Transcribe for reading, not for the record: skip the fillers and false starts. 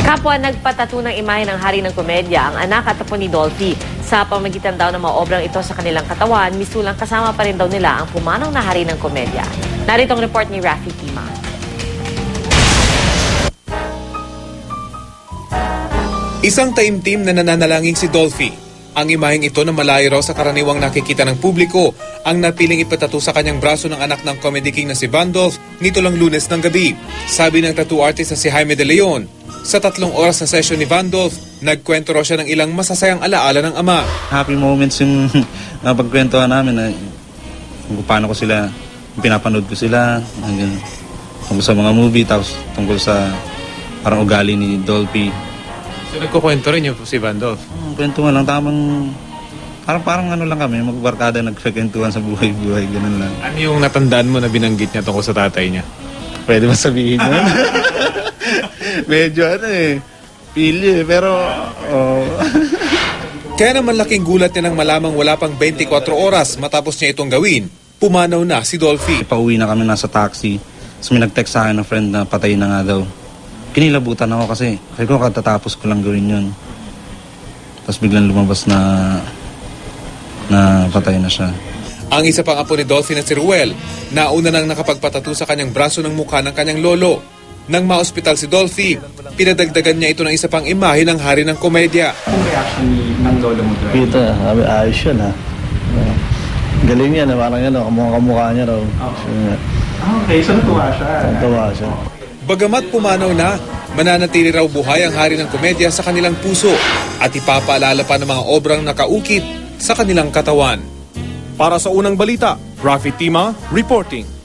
Kapwa nagpatato ng imahe ng hari ng komedya ang anak at apo ni Dolphy. Sa pamagitan daw ng mga obrang ito sa kanilang katawan, misulang kasama pa rin daw nila ang pumanaw na hari ng komedya. Narito ang report ni Rafi Tima. Isang taimtim na nananalangin si Dolphy. Ang imaheng ito na malayo raw sa karaniwang nakikita ng publiko ang napiling ipatato sa kanyang braso ng anak ng comedy king na si Vandolph nito lang Lunes ng gabi. Sabi ng tattoo artist na si Jaime De Leon, sa 3 oras na session ni Vandolph, nagkwento raw siya ng ilang masasayang alaala ng ama. Happy moments yung pagkwentuhan namin na kung paano ko sila, pinapanood ko sila, tungkol sa mga movie, tapos tungkol sa parang ugali ni Dolphy. So nagkukwento rin yung si Vandolph? Kwentuhan lang, tamang parang ano lang kami, magbarkada nagkwentuhan sa buhay-buhay, ganun lang. Ano yung natandaan mo na binanggit niya tungkol sa tatay niya? Pwede ba sabihin yun? Medyo pilyo pero... Kaya naman laking gulat niya nang malamang wala pang 24 oras matapos niya itong gawin. Pumanaw na si Dolphy. Pauwi na kami nasa taxi, tapos may nag-text sa akin ng friend na patay na nga daw. Kinilabutan ako kasi ko katatapos ko lang gawin yun. Tapos biglang lumabas na patay na siya. Ang isa pang apo ni Dolphy na si Ruel, nauna nang nakapagpatato sa kanyang braso ng mukha ng kanyang lolo. Nang ma-ospital si Dolphy, pinadagdagan niya ito ng isa pang imahe ng hari ng komedya. Ang reaction ng lolo mo doon? Kita, sabi, ayos yun ha. Galing yan, parang yan, kamukha niya raw. Okay, so natuwa siya. Tawa siya. Bagamat pumanaw na, mananatili raw buhay ang hari ng komedya sa kanilang puso at ipapaalala pa ng mga obrang nakaukit sa kanilang katawan. Para sa unang balita, Rafi Tima reporting.